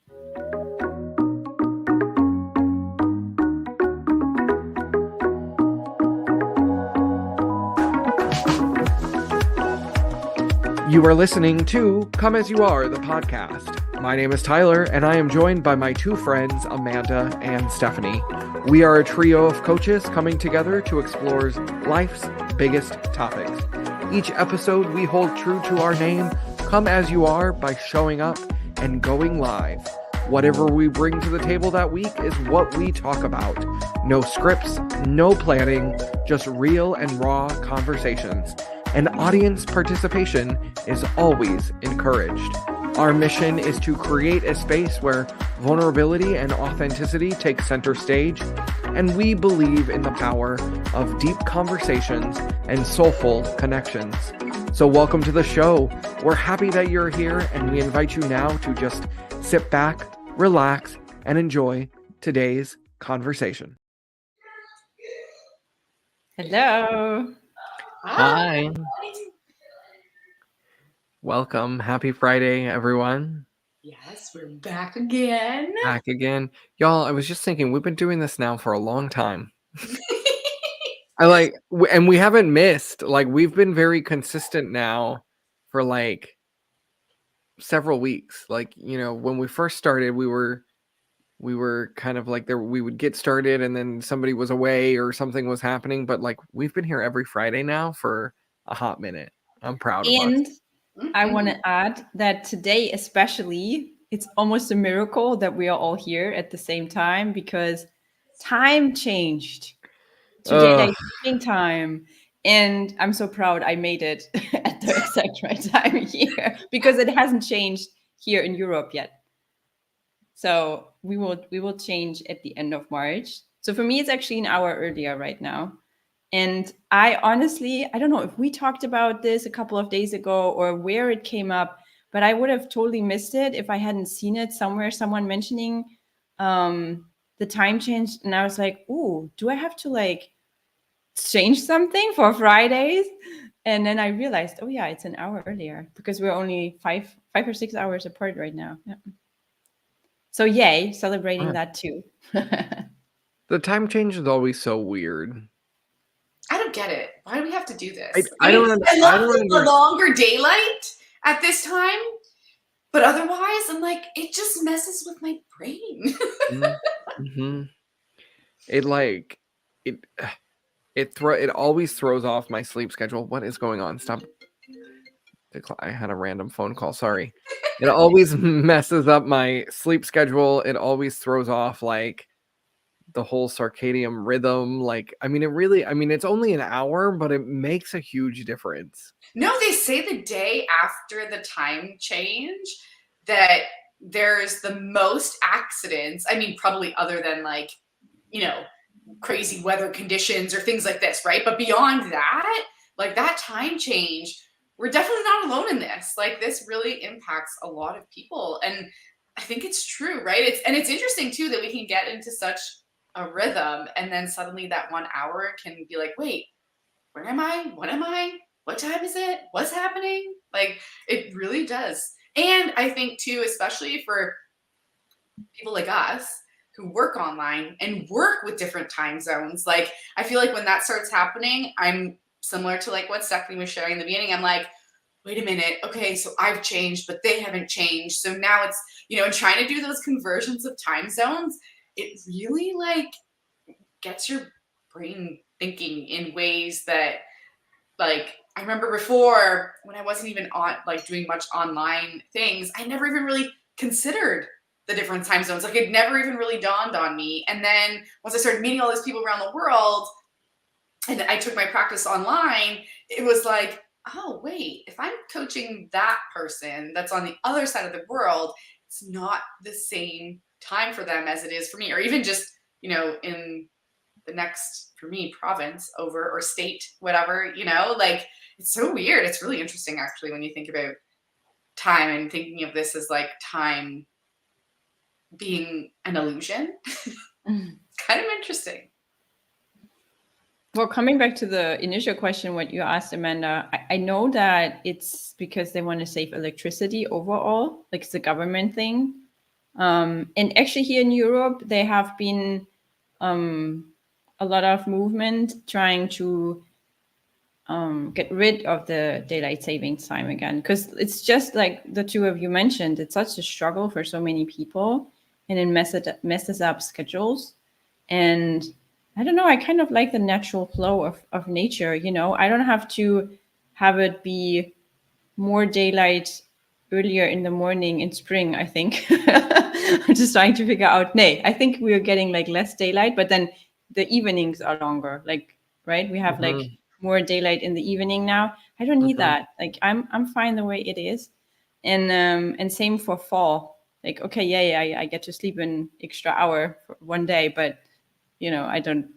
You are listening to Come As You Are, the podcast. My name is Tyler, and I am joined by my two friends, Amanda and Stephanie. We are a trio of coaches coming together to explore life's biggest topics. Each episode, we hold true to our name, Come As You Are, by showing up and going live. Whatever we bring to the table that week is what we talk about. No scripts, no planning, just real and raw conversations. And audience participation is always encouraged. Our mission is to create a space where vulnerability and authenticity take center stage, and we believe in the power of deep conversations and soulful connections. So welcome to the show. We're happy that you're here, and we invite you now to just sit back, relax, and enjoy today's conversation. Hello. Hi. Welcome. Happy Friday, everyone. Yes, we're back again. Back again. Y'all, I was just thinking, we've been doing this now for a long time. And we haven't missed. We've been very consistent now for several weeks. When we first started, we were kind of like there. We would get started, and then somebody was away or something was happening. But we've been here every Friday now for a hot minute. I'm proud of us. And I want to add that today, especially, it's almost a miracle that we are all here at the same time because time changed. Today, evening time, and I'm so proud I made it at the exact right time here because it hasn't changed here in Europe yet. So we will change at the end of March. So for me, it's actually an hour earlier right now. And I don't know if we talked about this a couple of days ago or where it came up, but I would have totally missed it if I hadn't seen it somewhere, someone mentioning the time change. And I was like, ooh, do I have to change something for Fridays? And then I realized, oh yeah, it's an hour earlier because we're only 5 or 6 hours apart right now. Yeah. So yay, celebrating that too. The time change is always so weird. I don't get it. Why do we have to do this? I don't understand. I love the longer daylight at this time, but otherwise, I'm like, it just messes with my brain. Mm-hmm. It always throws off my sleep schedule. What is going on? Stop. I had a random phone call. Sorry. It always messes up my sleep schedule. It always throws off the whole circadian rhythm. It's only an hour, but it makes a huge difference. No, they say the day after the time change that there's the most accidents. I mean, probably other than crazy weather conditions or things like this, right? But beyond that, that time change, we're definitely not alone in this. This really impacts a lot of people. And I think it's true, right? It's interesting too that we can get into such a rhythm and then suddenly that 1 hour can be like, wait, where am I? What am I? What time is it? What's happening? It really does. And I think too, especially for people like us who work online and work with different time zones, I feel like when that starts happening, I'm similar to what Stephanie was sharing in the beginning. I'm like, wait a minute. Okay, so I've changed, but they haven't changed. So now it's, and trying to do those conversions of time zones, it really gets your brain thinking in ways that I remember before when I wasn't even on doing much online things, I never even really considered the different time zones. It never even really dawned on me. And then once I started meeting all these people around the world and I took my practice online, it was like, oh, wait, if I'm coaching that person that's on the other side of the world, it's not the same time for them as it is for me, or even just, in the next, for me, province over or state, whatever, it's so weird. It's really interesting, actually, when you think about time and thinking of this as time being an illusion. It's kind of interesting. Well, coming back to the initial question, what you asked, Amanda, I know that it's because they want to save electricity overall, it's a government thing. And actually here in Europe, there have been a lot of movement trying to get rid of the daylight savings time again, because it's just like the two of you mentioned, it's such a struggle for so many people, and it messes up schedules. And I don't know, I kind of like the natural flow of nature, you know. I don't have to have it be more daylight earlier in the morning in spring, I think. I'm just trying to figure out, nay, I think we're getting like less daylight, but then the evenings are longer, like, right, we have like more daylight in the evening now. I don't need that. Like, I'm fine the way it is. And same for fall. Like, okay, I get to sleep an extra hour for one day, but you know, I don't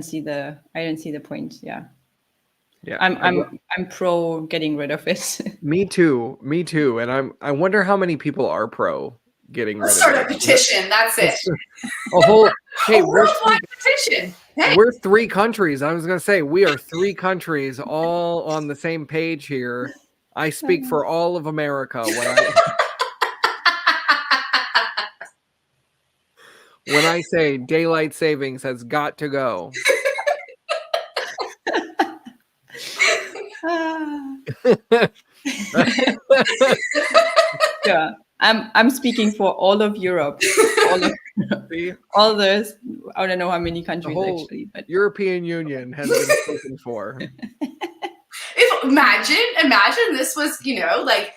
see the point. Yeah. Yeah. I'm pro getting rid of it. Me too. Me too. And I wonder how many people are pro getting rid Let's of start it. a petition. That's it. A whole hey, A worldwide petition. Hey. we're 3 countries. I was gonna say we are 3 countries all on the same page here. I speak for all of America when I say daylight savings has got to go. Yeah, I'm speaking for all of Europe, all those. I don't know how many countries actually, but European Union has been spoken for. Imagine this was, you know, like,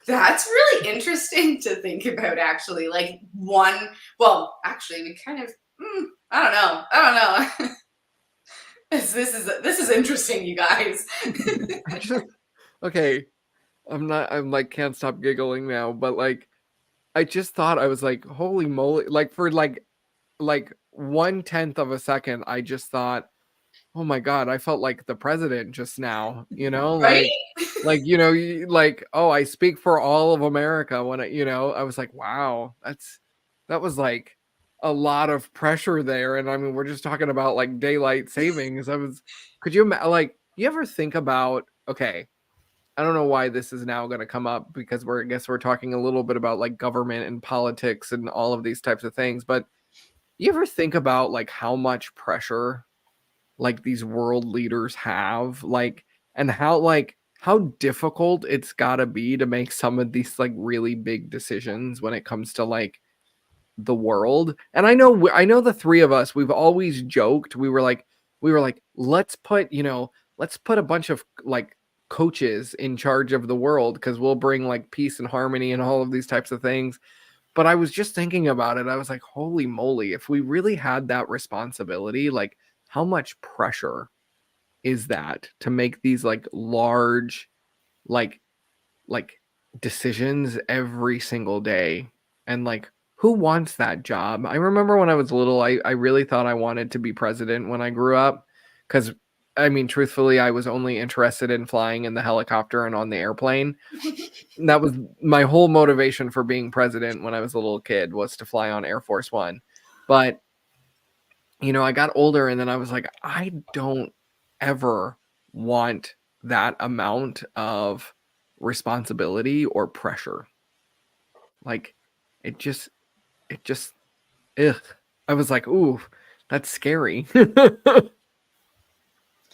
that's really interesting to think about, actually. Like, actually, we kind of, I don't know. This is interesting, you guys. Okay, I'm like can't stop giggling now, but like I just thought, I was like, holy moly, like for like 1/10 of a second, I just thought, oh my God, I felt like the president just now, you know, Right? like, you know, like, oh, I speak for all of America when I was like, wow, that was like a lot of pressure there. And I mean, we're just talking about like daylight savings. Could you like, you ever think about, okay, I don't know why this is now going to come up, because I guess we're talking a little bit about like government and politics and all of these types of things, but you ever think about like how much pressure like these world leaders have, like, and how difficult it's got to be to make some of these like really big decisions when it comes to like the world. And I know the three of us, we've always joked, we were like let's put a bunch of like coaches in charge of the world, because we'll bring like peace and harmony and all of these types of things. But I was just thinking about it. I was like, holy moly, if we really had that responsibility, like how much pressure is that to make these like large like decisions every single day? And like, who wants that job? I remember when I was little, I really thought I wanted to be president when I grew up, because I mean, truthfully, I was only interested in flying in the helicopter and on the airplane. That was my whole motivation for being president when I was a little kid, was to fly on Air Force One. But you know, I got older and then I was like, I don't ever want that amount of responsibility or pressure. Like it just ugh. I was like, ooh, that's scary.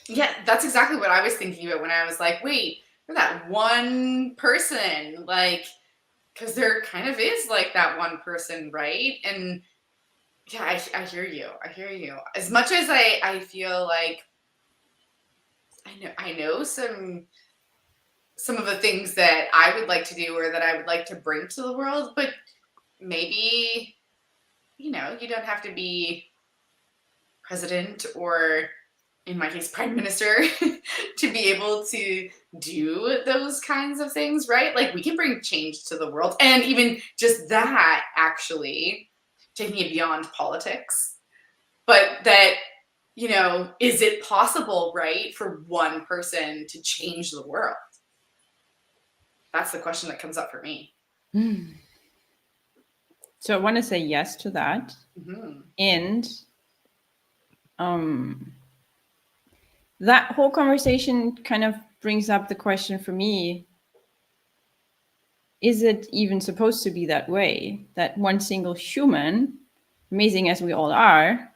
Yeah, that's exactly what I was thinking about when I was like, wait, for that one person, like, because there kind of is like that one person, right? And yeah, I hear you. I hear you. As much as I feel like I know some of the things that I would like to do or that I would like to bring to the world, but maybe, you know, you don't have to be president or, in my case, prime minister to be able to do those kinds of things, right? Like, we can bring change to the world. And even just that, actually, taking it beyond politics, but that, you know, is it possible, right, for one person to change the world? That's the question that comes up for me. So I want to say yes to that. Mm-hmm. And that whole conversation kind of brings up the question for me, is it even supposed to be that way? That one single human, amazing as we all are,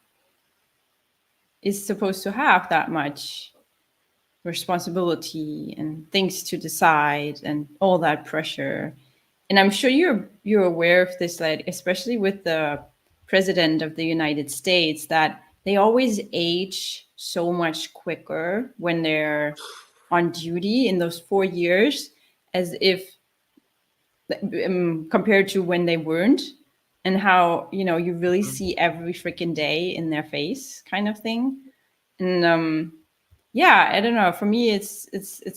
is supposed to have that much responsibility and things to decide and all that pressure. And I'm sure you're aware of this, like especially with the president of the United States, that they always age so much quicker when they're on duty in those 4 years, as if compared to when they weren't, and how you really see every freaking day in their face, kind of thing. And yeah, I don't know. For me, it's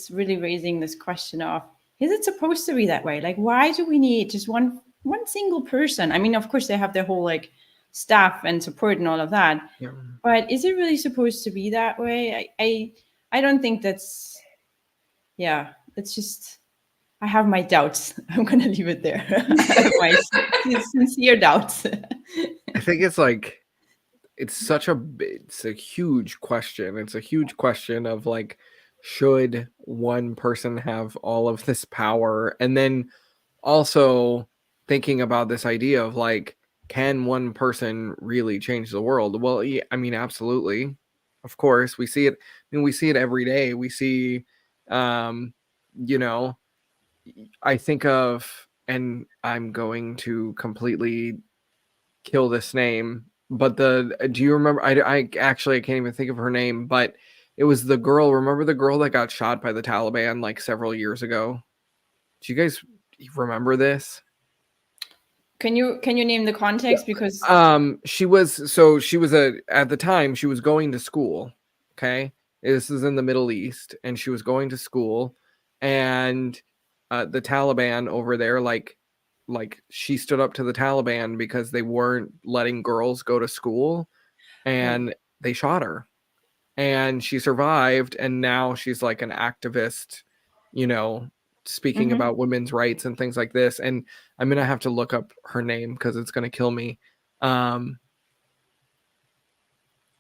really raising this question of, is it supposed to be that way? Like, why do we need just one single person? I mean, of course, they have their whole like staff and support and all of that, Yeah. but is it really supposed to be that way? I don't think that's. Yeah, it's just. I have my doubts. I'm gonna leave it there. I have my sincere doubts. I think it's like it's a huge question. It's a huge question of like, should one person have all of this power? And then also thinking about this idea of like, can one person really change the world? Well, yeah, I mean, absolutely. Of course, we see it. I mean, we see it every day. We see, um, you know, I think of, and I'm going to completely kill this name, but do you remember? I actually I can't even think of her name, but it was the girl. Remember the girl that got shot by the Taliban like several years ago? Do you guys remember this? Can you name the context? Because She was at the time she was going to school. Okay, this is in the Middle East, and she was going to school, and the Taliban over there, like she stood up to the Taliban because they weren't letting girls go to school, and they shot her, and she survived, and now she's like an activist, you know, speaking about women's rights and things like this. And I'm gonna have to look up her name because it's gonna kill me.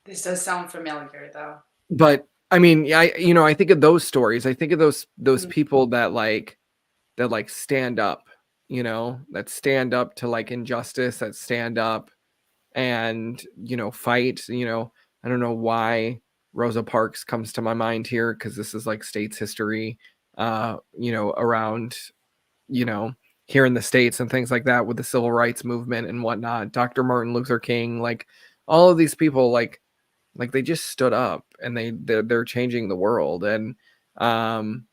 This does sound familiar, though. But I mean, yeah, I think of those stories. I think of those people that stand up, that stand up to like injustice, that stand up and fight. I don't know why Rosa Parks comes to my mind here because this is like states history, around, here in the States and things like that with the civil rights movement and whatnot. Dr. Martin Luther King, like all of these people, like they just stood up and they're changing the world. And and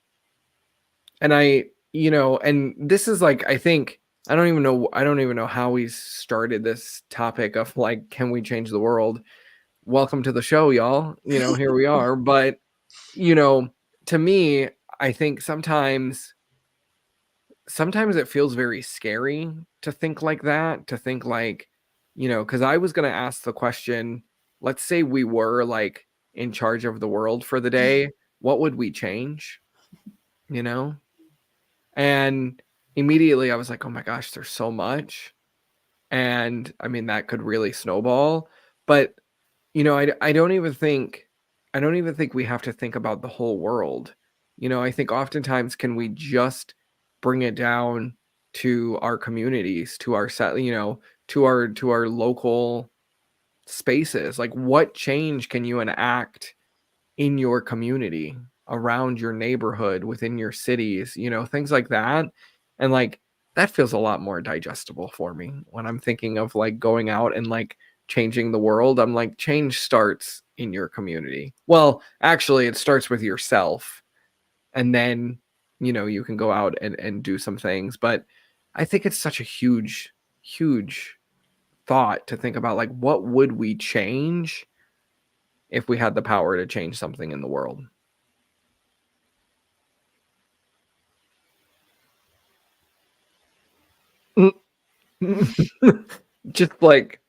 this is like, I think, I don't even know how we started this topic of like, can we change the world? Welcome to the show, y'all. Here we are. But to me, I think sometimes it feels very scary to think like that, to think like, because I was going to ask the question, let's say we were like in charge of the world for the day, what would we change? And immediately I was like, oh my gosh, there's so much. And I mean, that could really snowball. But, I don't even think we have to think about the whole world. I think oftentimes can we just bring it down to our communities, to our set, to our local spaces. Like, what change can you enact in your community, around your neighborhood, within your cities, things like that. And like, that feels a lot more digestible for me when I'm thinking of like going out and like changing the world. I'm like, change starts in your community. Well, actually, it starts with yourself. And then, you can go out and do some things. But I think it's such a huge, huge thought to think about, like, what would we change if we had the power to change something in the world? Just like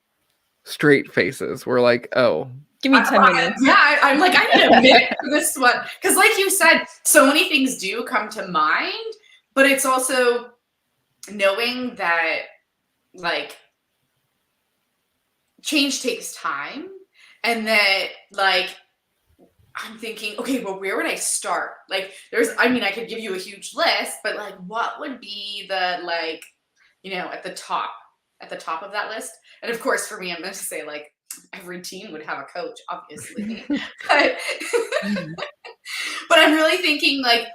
straight faces. We're like, oh. Give me 10 minutes. I'm like, I need a minute for this one. Because like you said, so many things do come to mind, but it's also knowing that like change takes time, and that like I'm thinking, okay, well, where would I start? Like, I could give you a huge list, but like, what would be the, like, at the top of that list? And of course, for me, I'm going to say, like, every team would have a coach, obviously. but, but I'm really thinking, like,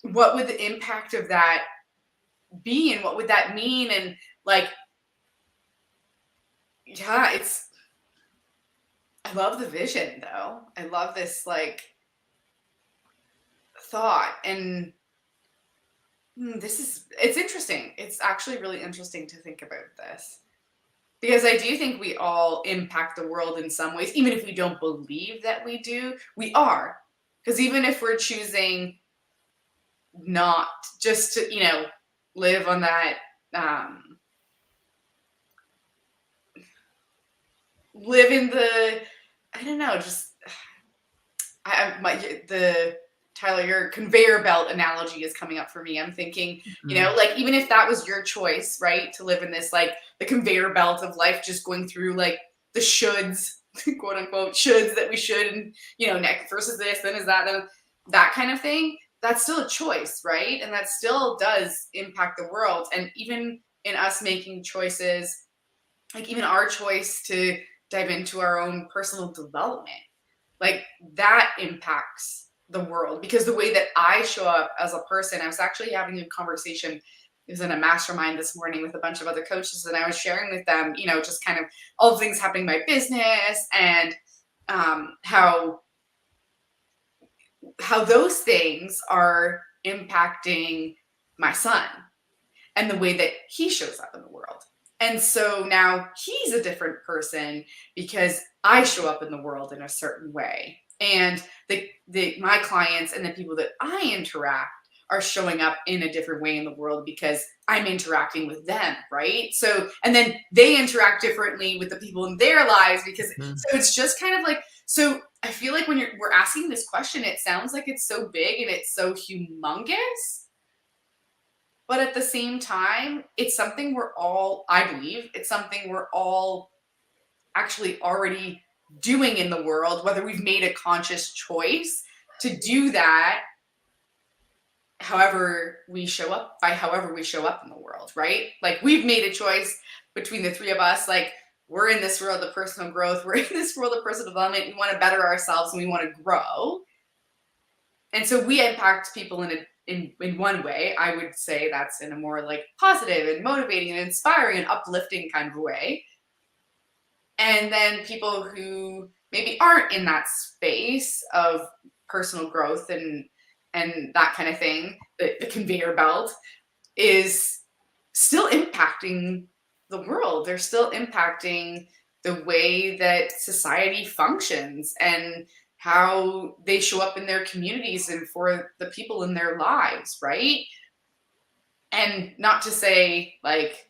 what would the impact of that be, and what would that mean? And like, yeah, I love the vision, though. I love this, like, thought. And it's interesting. It's actually really interesting to think about this, because I do think we all impact the world in some ways, even if we don't believe that we do. We are, because even if we're choosing not just to, live on that, live in the, I don't know, just the Tyler, your conveyor belt analogy is coming up for me. I'm thinking, like, even if that was your choice, right, to live in this, like, the conveyor belt of life, just going through, like, the shoulds, quote unquote, shoulds that we should, and, next versus this, then is that, that kind of thing, that's still a choice, right? And that still does impact the world. And even in us making choices, like even our choice to dive into our own personal development, like, that impacts the world, because the way that I show up as a person, I was actually having a conversation. It was in a mastermind this morning with a bunch of other coaches, and I was sharing with them, just kind of all the things happening in my business, and how those things are impacting my son and the way that he shows up in the world. And so now he's a different person because I show up in the world in a certain way. And my clients and the people that I interact are showing up in a different way in the world because I'm interacting with them, right? So, and then they interact differently with the people in their lives because, so it's just kind of like, so I feel like when we're asking this question, it sounds like it's so big and it's so humongous. But at the same time, it's something I believe, it's something we're all actually already doing in the world, whether we've made a conscious choice to do that, however we show up in the world, right? Like, we've made a choice between the three of us, like, we're in this world of personal growth, we're in this world of personal development, we want to better ourselves and we want to grow. And so we impact people in one way. I would say that's in a more like positive and motivating and inspiring and uplifting kind of way. And then people who maybe aren't in that space of personal growth and that kind of thing, the conveyor belt is still impacting the world. They're still impacting the way that society functions and how they show up in their communities and for the people in their lives, right? And not to say like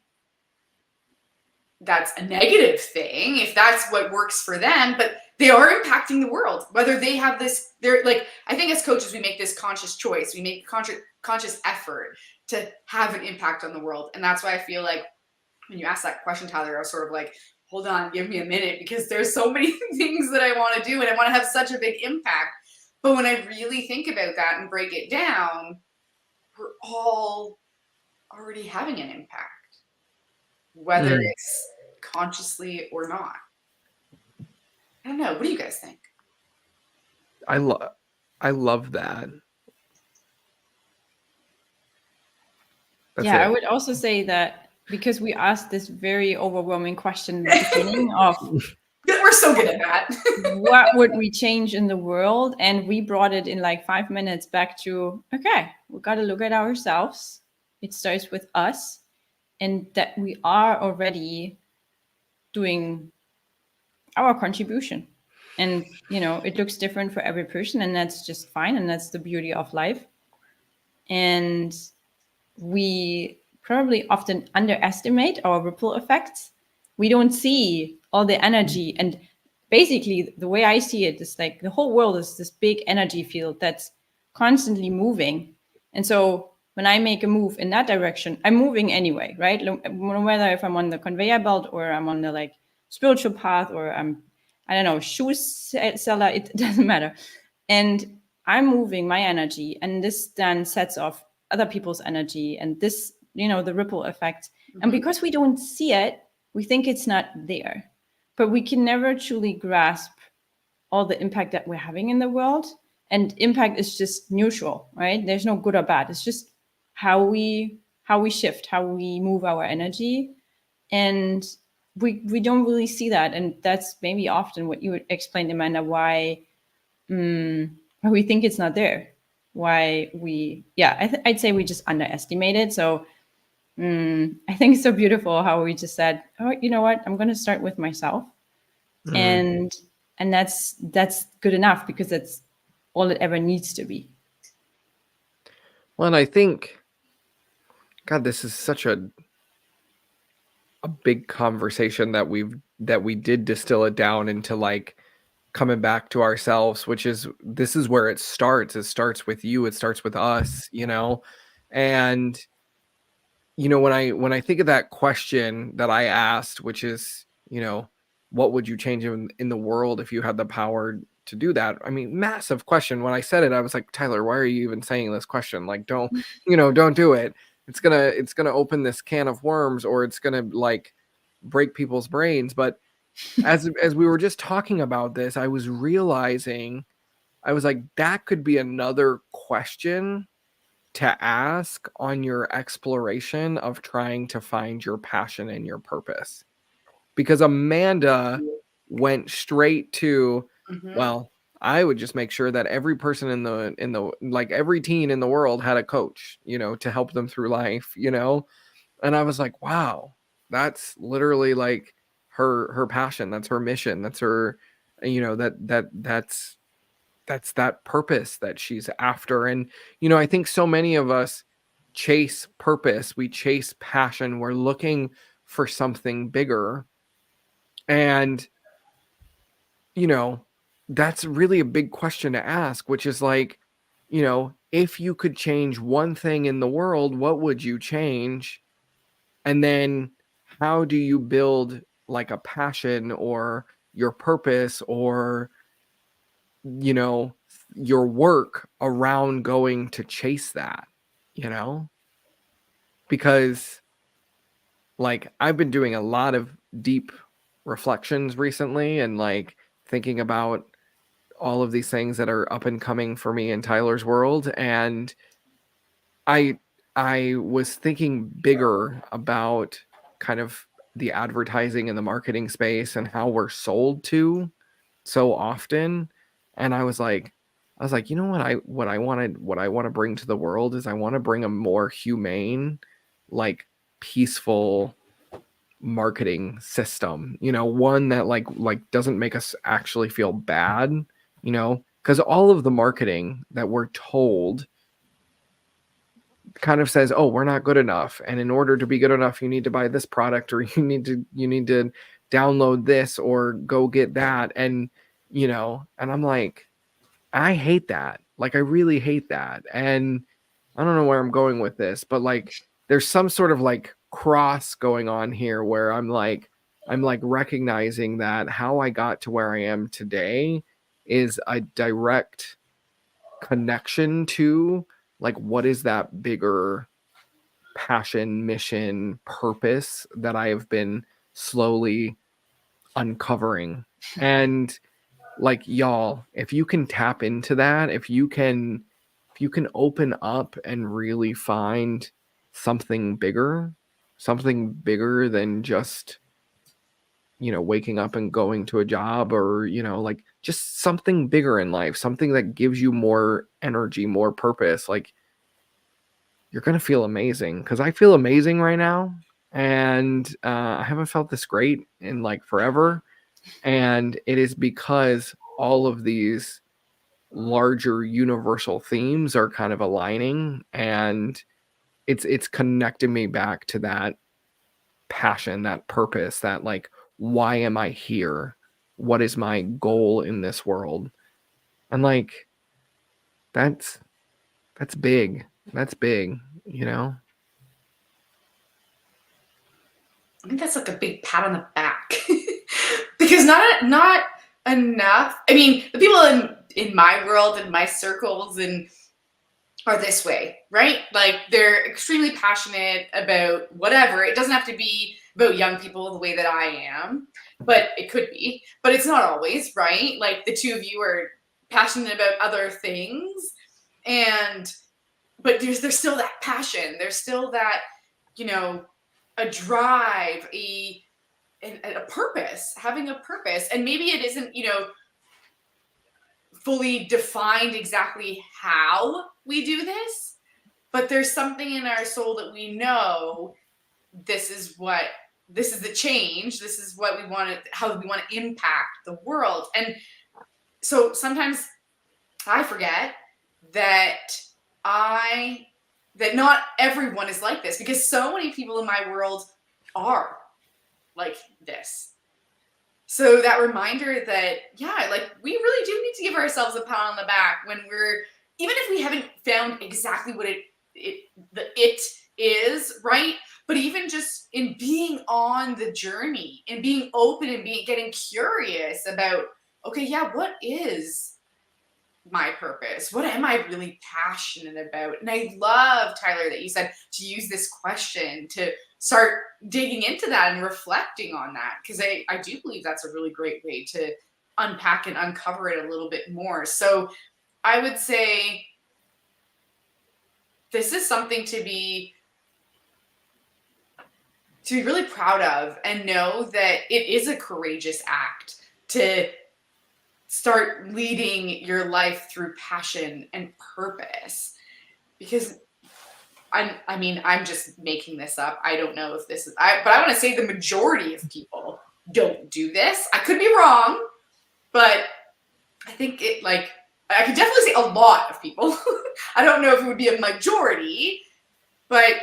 that's a negative thing if that's what works for them, but they are impacting the world. Whether they have this, they're like, I think as coaches, we make this conscious choice. We make conscious effort to have an impact on the world. And that's why I feel like when you asked that question, Tyler, I was sort of like, hold on, give me a minute, because there's so many things that I want to do and I want to have such a big impact. But when I really think about that and break it down, we're all already having an impact, whether it's consciously or not. I don't know. What do you guys think? I love that. I would also say that because we asked this very overwhelming question at the beginning of we're so good at that. what would we change in the world? And we brought it in like 5 minutes back to, okay, we got to look at ourselves. It starts with us, and that we are already doing our contribution. And, it looks different for every person, and that's just fine. And that's the beauty of life. And we probably often underestimate our ripple effects. We don't see all the energy. And basically, the way I see it is like the whole world is this big energy field that's constantly moving. And so when I make a move in that direction, I'm moving anyway, right? No matter if I'm on the conveyor belt or I'm on the like spiritual path or I'm, I don't know, shoe seller, it doesn't matter. And I'm moving my energy, and this then sets off other people's energy, and this, the ripple effect. And because we don't see it, we think it's not there. But we can never truly grasp all the impact that we're having in the world. And impact is just neutral, right? There's no good or bad. It's just how we shift, how we move our energy. And we don't really see that. And that's maybe often what you explained, Amanda, why we think it's not there. Why I'd say we just underestimate it. So I think it's so beautiful how we just said, oh, you know what? I'm going to start with myself. And that's good enough, because that's all it ever needs to be. Well, and I think, God, this is such a big conversation that we did distill it down into like coming back to ourselves, which is, this is where it starts. It starts with you. It starts with us, and when I think of that question that I asked, which is, what would you change in the world if you had the power to do that? I mean, massive question. When I said it, I was like, Tyler, why are you even saying this question? Like, don't do it. It's gonna open this can of worms, or it's gonna like break people's brains. But as we were just talking about this, I was realizing, I was like, that could be another question to ask on your exploration of trying to find your passion and your purpose. Because Amanda went straight to, well, I would just make sure that every person in the like every teen in the world had a coach, to help them through life, And I was like, wow, that's literally like her passion. That's her mission. That's her, that's that purpose that she's after. And, I think so many of us chase purpose. We chase passion. We're looking for something bigger. And, that's really a big question to ask, which is like, if you could change one thing in the world, what would you change? And then how do you build like a passion or your purpose or, your work around going to chase that, because like I've been doing a lot of deep reflections recently and like thinking about all of these things that are up and coming for me in Tyler's world. And I was thinking bigger about kind of the advertising and the marketing space and how we're sold to so often. And I was like, you know what I want to bring to the world is I want to bring a more humane, like peaceful marketing system, one that like doesn't make us actually feel bad, because all of the marketing that we're told kind of says, oh, we're not good enough, and in order to be good enough you need to buy this product, or you need to download this or go get that. And and I'm like, I hate that. Like, I really hate that. And I don't know where I'm going with this, but like there's some sort of like cross going on here where I'm like recognizing that how I got to where I am today is a direct connection to like, what is that bigger passion, mission, purpose that I have been slowly uncovering. And like, y'all, if you can tap into that, if you can open up and really find something bigger than just waking up and going to a job, or like just something bigger in life, something that gives you more energy, more purpose, like you're gonna feel amazing. Because I feel amazing right now, and I haven't felt this great in like forever. And it is because all of these larger universal themes are kind of aligning, and it's connecting me back to that passion, that purpose, that like, why am I here? What is my goal in this world? And like, that's big. That's big, I think that's like a big pat on the back because not enough. I mean, the people in my world and my circles and are this way, right? Like they're extremely passionate about whatever. It doesn't have to be about young people the way that I am, but it could be. But it's not always, right? Like the two of you are passionate about other things, but there's still that passion. There's still that, a drive, a purpose, having a purpose. And maybe it isn't, fully defined exactly how we do this, but there's something in our soul that we know this is the change, this is what we want to, how we want to impact the world. And so sometimes I forget that not everyone is like this, because so many people in my world are like this. So that reminder that, like we really do need to give ourselves a pat on the back when even if we haven't found exactly what it is, right? But even just in being on the journey and being open and getting curious about, okay, what is my purpose? What am I really passionate about? And I love, Tyler, that you said to use this question to start digging into that and reflecting on that, because I do believe that's a really great way to unpack and uncover it a little bit more. So I would say this is something to be really proud of, and know that it is a courageous act to start leading your life through passion and purpose. Because I'm just making this up. I don't know if this is, but I want to say the majority of people don't do this. I could be wrong, but I think I could definitely say a lot of people. I don't know if it would be a majority, but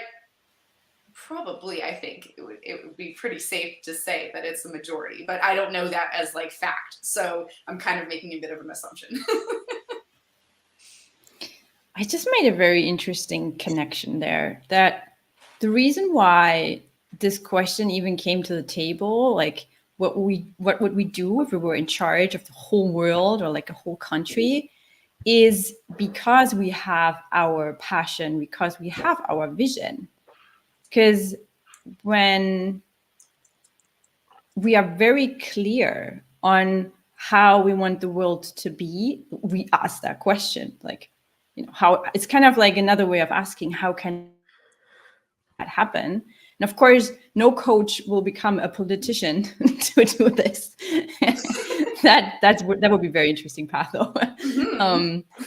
probably I think it would be pretty safe to say that it's the majority, but I don't know that as like fact. So I'm kind of making a bit of an assumption. I just made a very interesting connection there, that the reason why this question even came to the table, like what would we do if we were in charge of the whole world or like a whole country, is because we have our passion, because we have our vision. Because when we are very clear on how we want the world to be, we ask that question, like, how, it's kind of like another way of asking, how can that happen? And of course, no coach will become a politician to do this. that would be a very interesting path, though.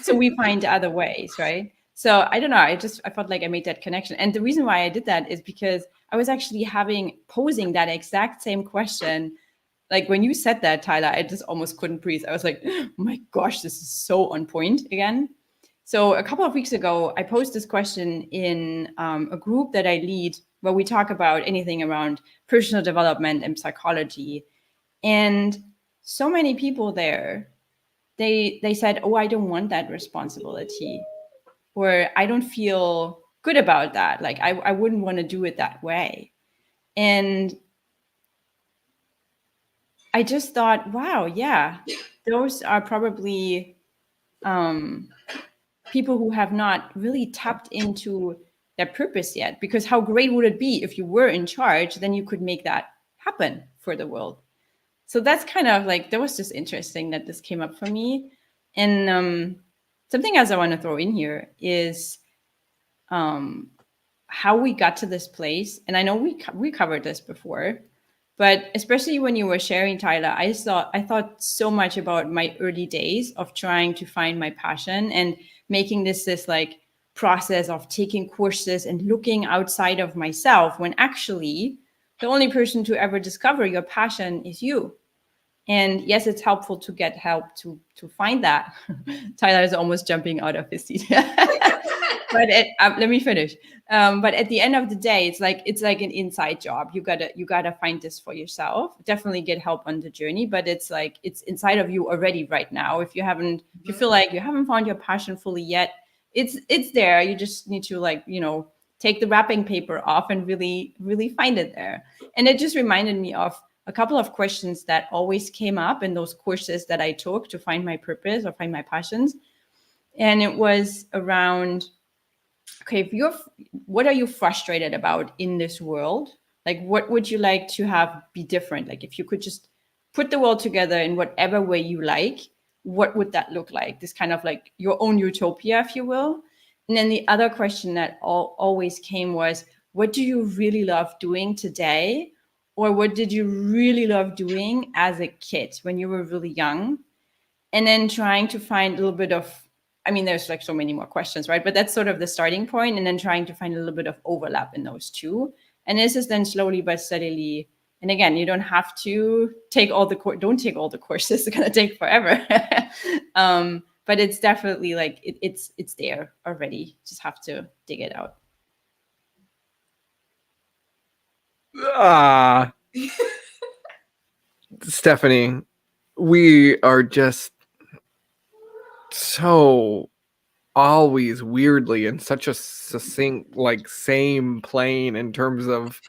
So we find other ways, right? So I don't know. I felt like I made that connection, and the reason why I did that is because I was actually posing that exact same question. Like when you said that, Tyler, I just almost couldn't breathe. I was like, oh my gosh, this is so on point again. So a couple of weeks ago, I posed this question in a group that I lead, where we talk about anything around personal development and psychology. And so many people there, they said, oh, I don't want that responsibility, or I don't feel good about that. Like I wouldn't want to do it that way. And I just thought, wow, yeah, those are probably people who have not really tapped into their purpose yet. Because how great would it be if you were in charge? Then you could make that happen for the world. So that's kind of like, that was just interesting that this came up for me. And something else I want to throw in here is how we got to this place. And I know we covered this before, but especially when you were sharing, Tyler, I thought so much about my early days of trying to find my passion and making this like process of taking courses and looking outside of myself, when actually the only person to ever discover your passion is you. And yes, it's helpful to get help to find that. Tyler is almost jumping out of his seat. But let me finish. But at the end of the day, it's like an inside job. You gotta find this for yourself. Definitely get help on the journey, but it's like it's inside of you already right now. If you feel like you haven't found your passion fully yet, it's there. You just need to take the wrapping paper off and really find it there. And it just reminded me of a couple of questions that always came up in those courses that I took to find my purpose or find my passions. And it was around, okay, what are you frustrated about in this world? Like, what would you like to have be different? Like, if you could just put the world together in whatever way you like, what would that look like? This kind of like your own utopia, if you will. And then the other question that always came was, what do you really love doing today? Or what did you really love doing as a kid when you were really young? And then trying to find a little bit of, I mean, there's like so many more questions, right? But that's sort of the starting point, and then trying to find a little bit of overlap in those two. And this is then slowly but steadily. And again, you don't have to take all the don't take all the courses. It's gonna take forever. But it's definitely like it's there already. Just have to dig it out. Stephanie, we are just so always weirdly in such a succinct, like, same plane in terms of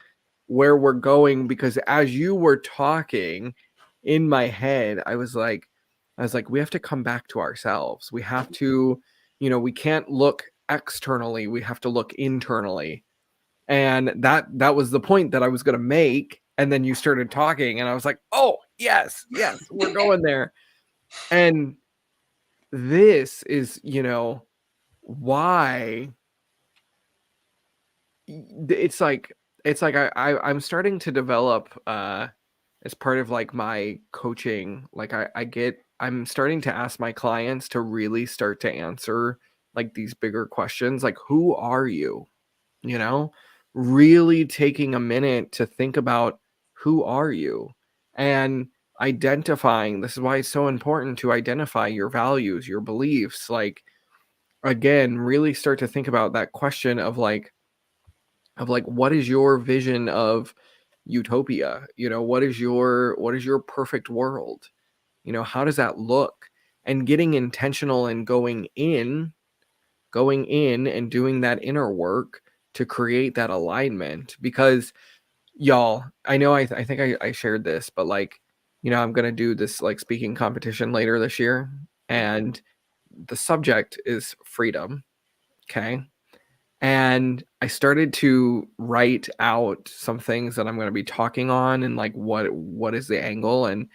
where we're going, because as you were talking in my head, I was like, we have to come back to ourselves. We have to, we can't look externally. We have to look internally. And that was the point that I was going to make. And then you started talking and I was like, oh, yes, we're going there. And this is, why it's like I'm starting to develop as part of like my coaching, like I'm starting to ask my clients to really start to answer like these bigger questions, like, who are you? Really taking a minute to think about, who are you? And identifying, this is why it's so important to identify your values, your beliefs, like, again, really start to think about that question of like, what is your vision of utopia? What is your perfect world? How does that look? And getting intentional and going in and doing that inner work to create that alignment. Because y'all, I know I think I shared this, but like, I'm going to do this like speaking competition later this year, and the subject is freedom. Okay. And I started to write out some things that I'm going to be talking on, and like what is the angle. And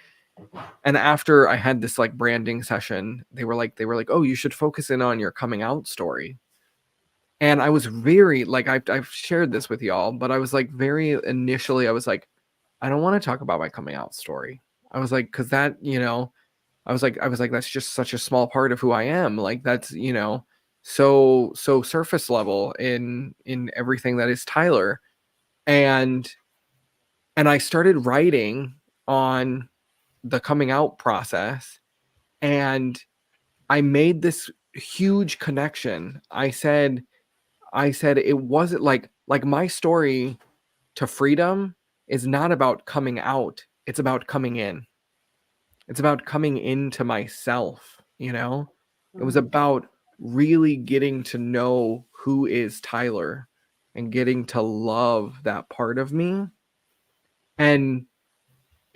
after I had this like branding session, they were like, oh, you should focus in on your coming out story. And I was very like, I've shared this with y'all, but I was like, very initially, I was like, I don't want to talk about my coming out story. I was like, because that, I was like, that's just such a small part of who I am. Like, that's, so surface level in everything that is Tyler. And I started writing on the coming out process, and I made this huge connection. I said it wasn't like my story to freedom is not about coming out. It's about coming in. It's about coming into myself, It was about really getting to know who is Tyler and getting to love that part of me. And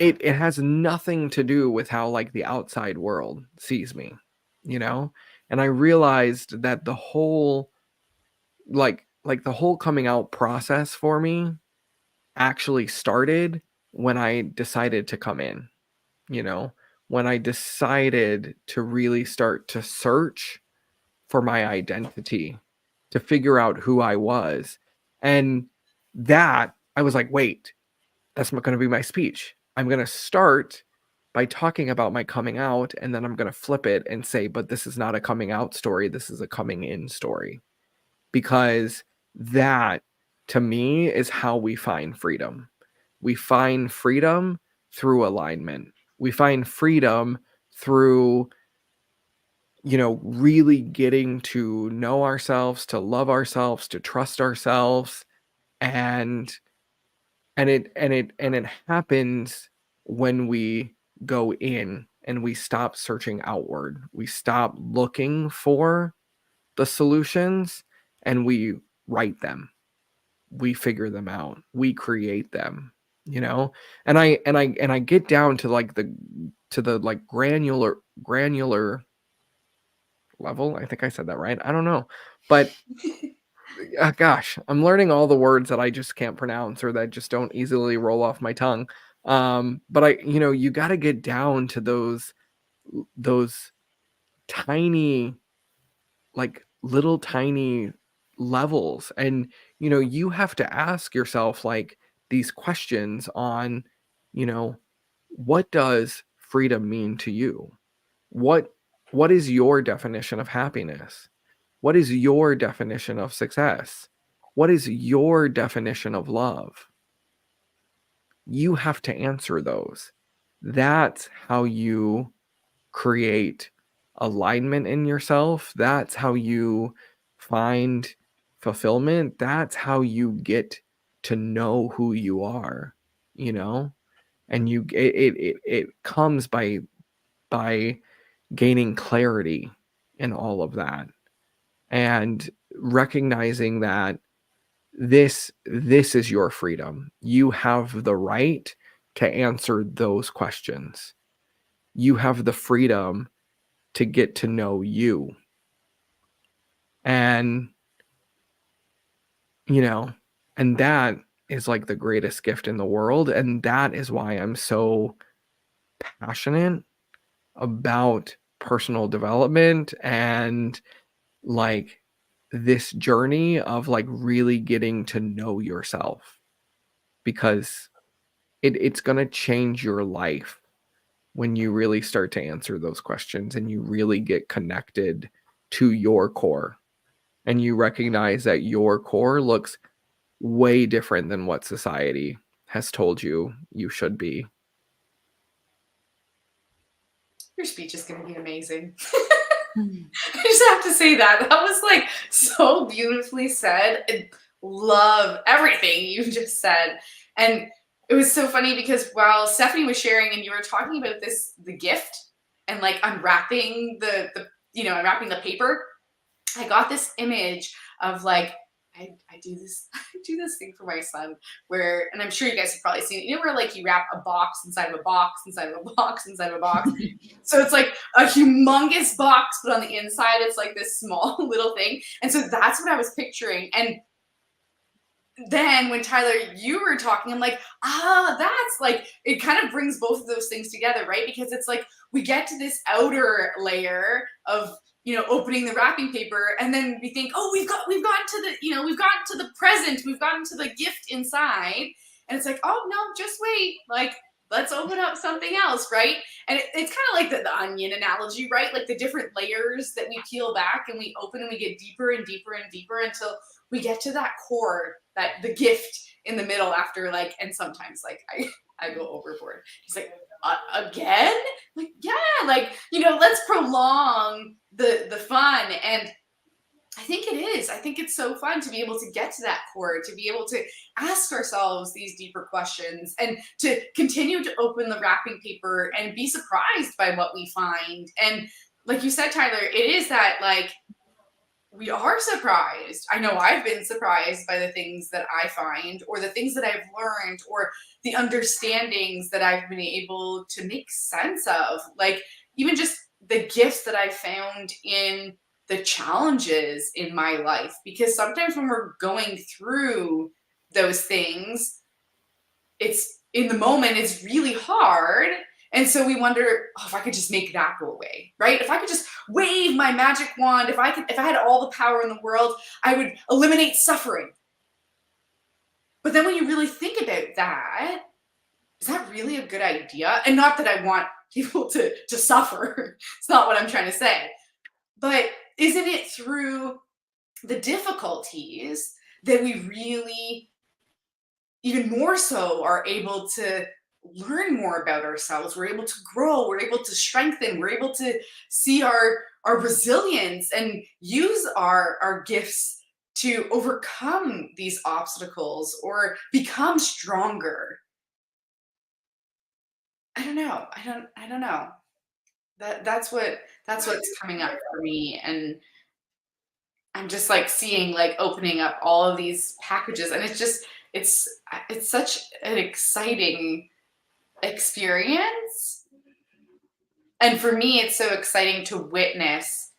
it has nothing to do with how like the outside world sees me, And I realized that the whole like the whole coming out process for me actually started when I decided to come in, when I decided to really start to search for my identity, to figure out who I was. And that I was like, wait, that's not going to be my speech. I'm going to start by talking about my coming out, and then I'm going to flip it and say, but this is not a coming out story. This is a coming in story. Because that, to me, is how we find freedom. We find freedom through alignment. We find freedom through, really getting to know ourselves, to love ourselves, to trust ourselves. And it happens when we go in and we stop searching outward. We stop looking for the solutions, and we write them. We figure them out. We create them. you know? And I get down to like the like granular level. I think I said that right. I don't know. But gosh, I'm learning all the words that I just can't pronounce or that just don't easily roll off my tongue. But you got to get down to those tiny, like little tiny levels. And, you have to ask yourself like these questions on, what does freedom mean to you? What is your definition of happiness? What is your definition of success? What is your definition of love? You have to answer those. That's how you create alignment in yourself. That's how you find fulfillment. That's how you get to know who you are, and it comes by gaining clarity in all of that and recognizing that this is your freedom. You have the right to answer those questions. You have the freedom to get to know you. And and that is like the greatest gift in the world, and that is why I'm so passionate about personal development and like this journey of like really getting to know yourself, because it's going to change your life when you really start to answer those questions and you really get connected to your core and you recognize that your core looks way different than what society has told you should be. Your speech is going to be amazing. I just have to say that was like so beautifully said. I love everything you just said. And it was so funny because while Stephanie was sharing and you were talking about the gift and like unwrapping unwrapping the paper, I got this image of like, I do this thing for my son where, and I'm sure you guys have probably seen it, where like you wrap a box inside of a box inside of a box inside of a box. So it's like a humongous box, but on the inside it's like this small little thing. And so that's what I was picturing. And then when Tyler, you were talking, I'm like, that's like, it kind of brings both of those things together, right? Because it's like we get to this outer layer of opening the wrapping paper, and then we think, oh, we've gotten to the present, we've gotten to the gift inside, and it's like, oh no, just wait, like let's open up something else, right? And it's kind of like the onion analogy, right? Like the different layers that we peel back and we open and we get deeper and deeper and deeper until we get to that core, that the gift in the middle after like, and sometimes like I go overboard. He's like, again? Like, yeah, like, let's prolong the fun. And I think it is. I think it's so fun to be able to get to that core, to be able to ask ourselves these deeper questions and to continue to open the wrapping paper and be surprised by what we find. And like you said, Tyler, it is that like, we are surprised. I know I've been surprised by the things that I find or the things that I've learned or the understandings that I've been able to make sense of. Like even just the gifts that I found in the challenges in my life. Because sometimes when we're going through those things, it's in the moment, it's really hard. And so we wonder, oh, if I could just make that go away, right? If I could just wave my magic wand, if I had all the power in the world, I would eliminate suffering. But then when you really think about that, is that really a good idea? And not that I want people to suffer. It's not what I'm trying to say. But isn't it through the difficulties that we really, even more so, are able to learn more about ourselves? We're able to grow, we're able to strengthen, we're able to see our resilience and use our gifts to overcome these obstacles or become stronger. I don't know. I don't know. That's what's coming up for me. And I'm just like seeing like opening up all of these packages, and it's just it's such an exciting experience. And for me, it's so exciting to witness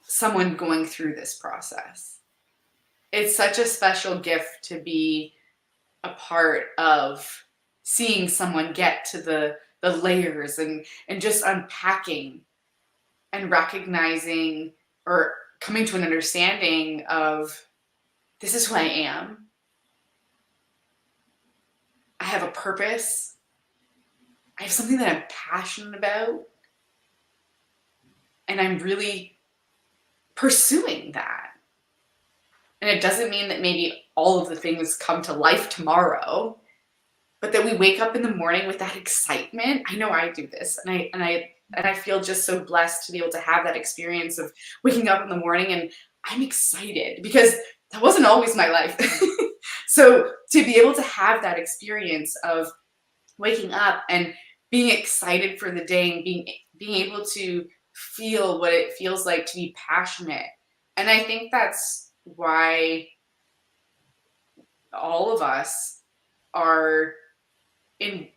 someone going through this process. It's such a special gift to be a part of seeing someone get to the layers and just unpacking and recognizing or coming to an understanding of, this is who I am. I have a purpose. I have something that I'm passionate about. And I'm really pursuing that. And it doesn't mean that maybe all of the things come to life tomorrow, but that we wake up in the morning with that excitement. I know I do this, and I feel just so blessed to be able to have that experience of waking up in the morning and I'm excited, because that wasn't always my life. So to be able to have that experience of waking up and being excited for the day and being able to feel what it feels like to be passionate. And I think that's why all of us are in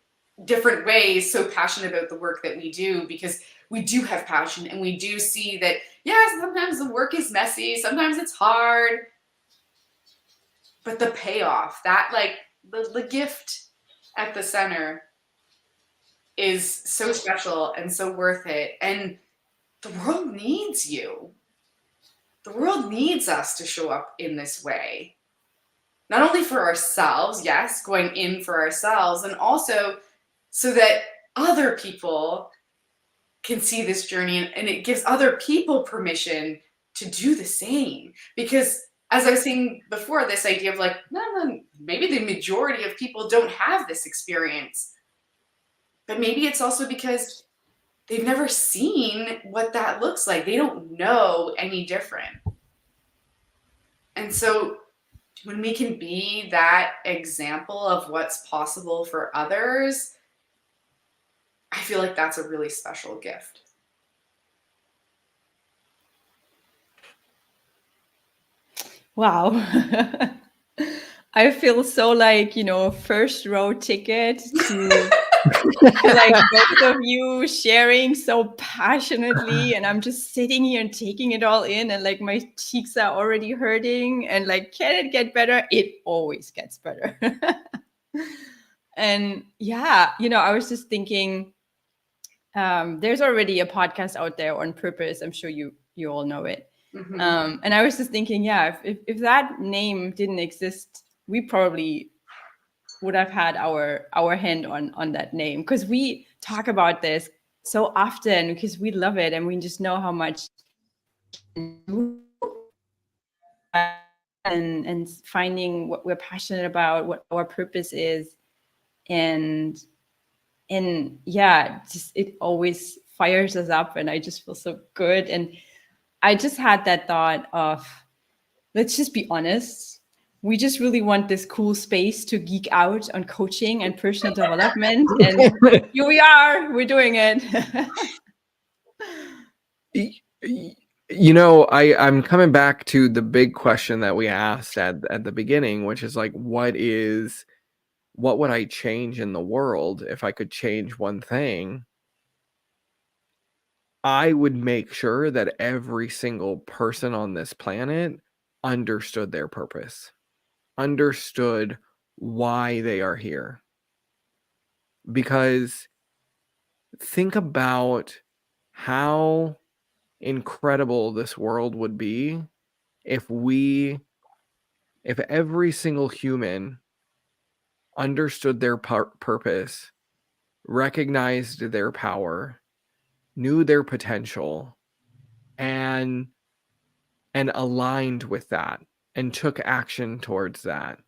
different ways so passionate about the work that we do, because we do have passion and we do see that, yeah, sometimes the work is messy, sometimes it's hard, but the payoff, that like the gift at the center is so special and so worth it. And the world needs you. The world needs us to show up in this way. Not only for ourselves, yes, going in for ourselves, and also so that other people can see this journey and it gives other people permission to do the same. Because as I was saying before, this idea of like, no, maybe the majority of people don't have this experience. But maybe it's also because they've never seen what that looks like. They don't know any different. And so when we can be that example of what's possible for others, I feel like that's a really special gift. Wow. I feel so like, first row ticket to like both of you sharing so passionately, and I'm just sitting here and taking it all in, and like my cheeks are already hurting, and like, can it get better? It always gets better. And yeah, I was just thinking, there's already a podcast out there on purpose. I'm sure you all know it. Mm-hmm. And I was just thinking, yeah, if that name didn't exist, we probably would have had our hand on that name, because we talk about this so often because we love it and we just know how much and finding what we're passionate about, what our purpose is, and yeah, just it always fires us up, and I just feel so good. And I just had that thought of, let's just be honest. We just really want this cool space to geek out on coaching and personal development. And here we are, we're doing it. I'm coming back to the big question that we asked at the beginning, which is like, what would I change in the world if I could change one thing? I would make sure that every single person on this planet understood their purpose, understood why they are here. Because think about how incredible this world would be if every single human understood their purpose, recognized their power, knew their potential, and aligned with that and took action towards that.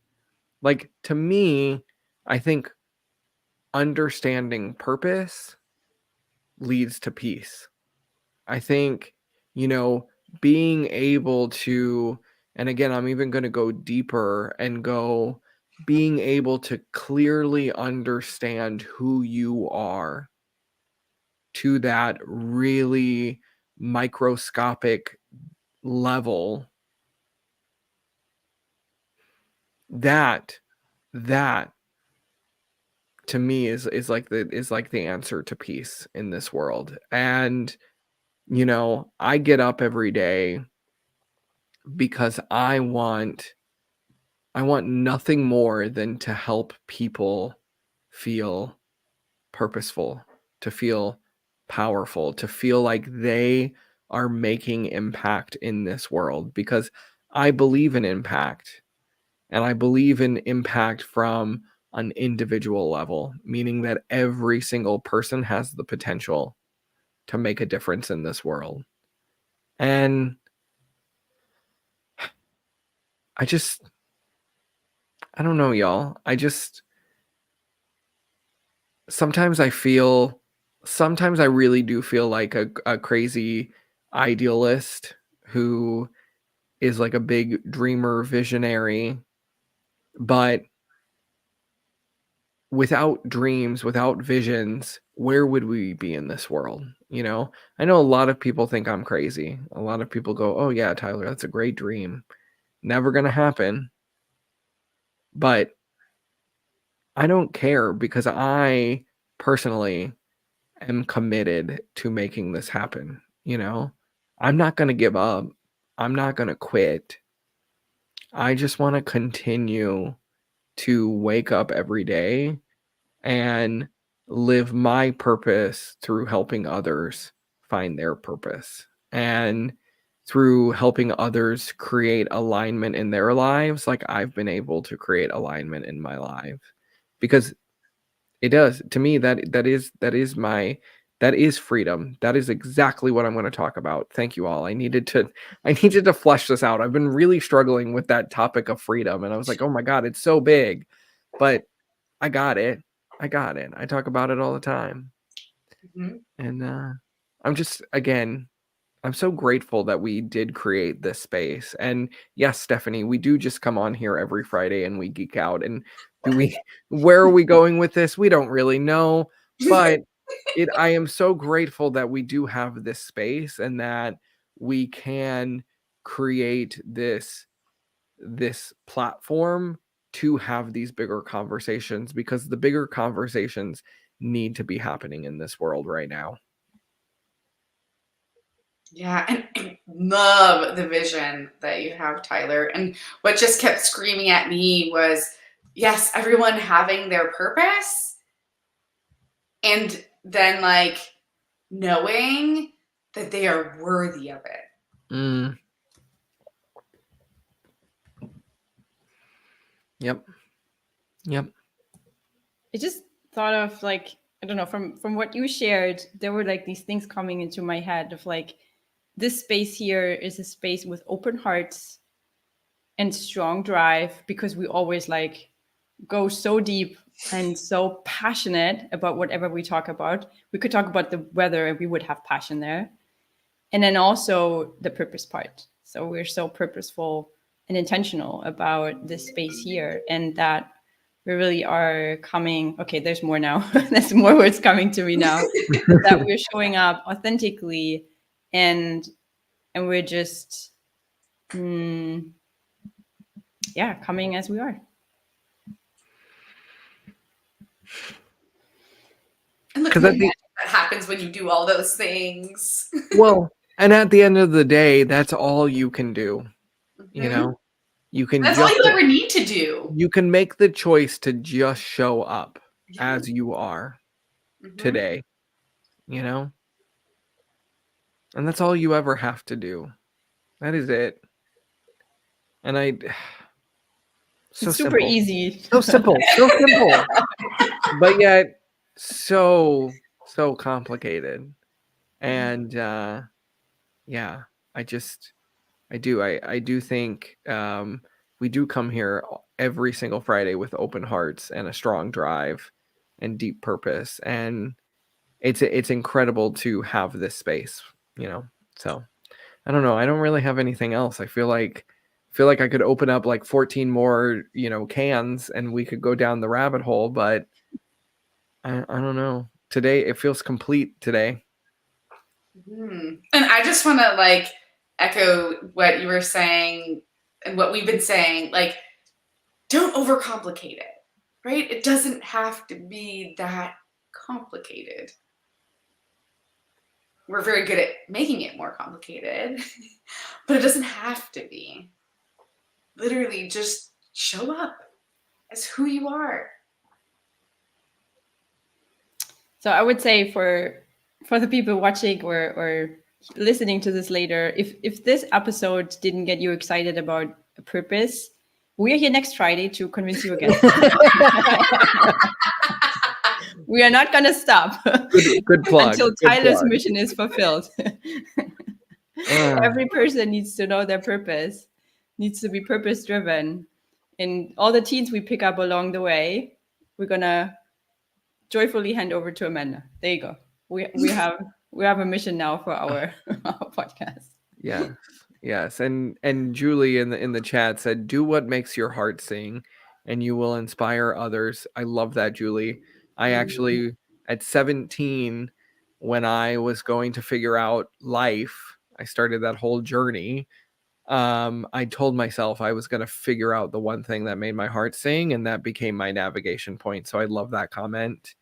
Like, to me, I think understanding purpose leads to peace. I think, being able to, and again, I'm even going to go deeper and go, being able to clearly understand who you are to that really microscopic level that to me is like the answer to peace in this world. And I get up every day because I want nothing more than to help people feel purposeful, to feel powerful, to feel like they are making impact in this world, because I believe in impact, and I believe in impact from an individual level, meaning that every single person has the potential to make a difference in this world. And I don't know, y'all. Sometimes I really do feel like a crazy idealist who is like a big dreamer, visionary, but without dreams, without visions, where would we be in this world? I know a lot of people think I'm crazy. A lot of people go, "Oh yeah, Tyler, that's a great dream. Never going to happen." But I don't care, because I personally am committed to making this happen. I'm not going to give up. I'm not going to quit. I just want to continue to wake up every day and live my purpose through helping others find their purpose, and through helping others create alignment in their lives, like I've been able to create alignment in my life. Because it does, to me, that is freedom. That is exactly what I'm going to talk about. Thank you all. I needed to flesh this out. I've been really struggling with that topic of freedom, and I was like, oh my God, it's so big. But I got it. I talk about it all the time. Mm-hmm. And I'm so grateful that we did create this space. And yes, Stephanie, we do just come on here every Friday and we geek out. And where are we going with this? We don't really know, but I am so grateful that we do have this space, and that we can create this platform to have these bigger conversations, because the bigger conversations need to be happening in this world right now. Yeah, and I love the vision that you have, Tyler. And what just kept screaming at me was, yes, everyone having their purpose, and then like knowing that they are worthy of it. Mm. Yep. I just thought of, like, I don't know, from what you shared, there were like these things coming into my head of like, this space here is a space with open hearts and strong drive, because we always like go so deep and so passionate about whatever we talk about. We could talk about the weather and we would have passion there. And then also the purpose part. So we're so purposeful and intentional about this space here, and that we really are coming. Okay, there's more now. There's more words coming to me now. That we're showing up authentically, and we're just coming as we are. And look at the magic that happens when you do all those things. Well, and at the end of the day, that's all you can do. Mm-hmm. You can That's all you ever need to do. You can make the choice to just show up as you are today, and that's all you ever have to do. That is it. And it's super easy. So simple. But yet so complicated. And I do think we do come here every single Friday with open hearts and a strong drive and deep purpose, and it's incredible to have this space, so I don't know, I don't really have anything else. I feel like I could open up like 14 more cans and we could go down the rabbit hole, but I don't know, today it feels complete today. And I just want to like echo what you were saying and what we've been saying. Like, don't overcomplicate it, right? It doesn't have to be that complicated. We're very good at making it more complicated, but it doesn't have to be. Literally just show up as who you are. So I would say for the people watching or listening to this later, if this episode didn't get you excited about a purpose, we are here next Friday to convince you again. We are not going to stop Good plug. until Good Tyler's plug. mission is fulfilled. Every person needs to know their purpose, needs to be purpose driven. And all the teens we pick up along the way, we're going to joyfully hand over to Amanda. There you go. We have a mission now for our podcast. Yes. And Julie in the chat said, do what makes your heart sing and you will inspire others. I love that, Julie. I actually, at 17, when I was going to figure out life, I started that whole journey. I told myself I was going to figure out the one thing that made my heart sing, and that became my navigation point. So I love that comment.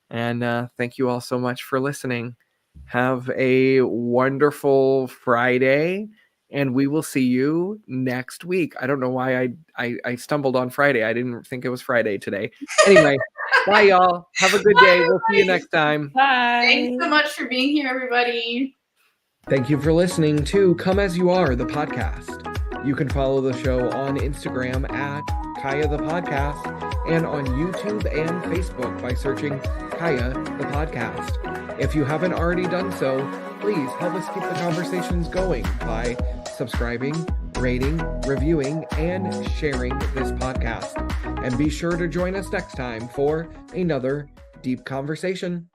And thank you all so much for listening. Have a wonderful Friday, and we will see you next week. I don't know why I stumbled on Friday. I didn't think it was Friday today. Anyway, bye, y'all. Have a good day. We'll see you next time. Bye. Thanks so much for being here, everybody. Thank you for listening to Come As You Are, the podcast. You can follow the show on Instagram at Kaya the Podcast and on YouTube and Facebook by searching Kaya the Podcast. If you haven't already done so, please help us keep the conversations going by subscribing, rating, reviewing, and sharing this podcast. And be sure to join us next time for another deep conversation.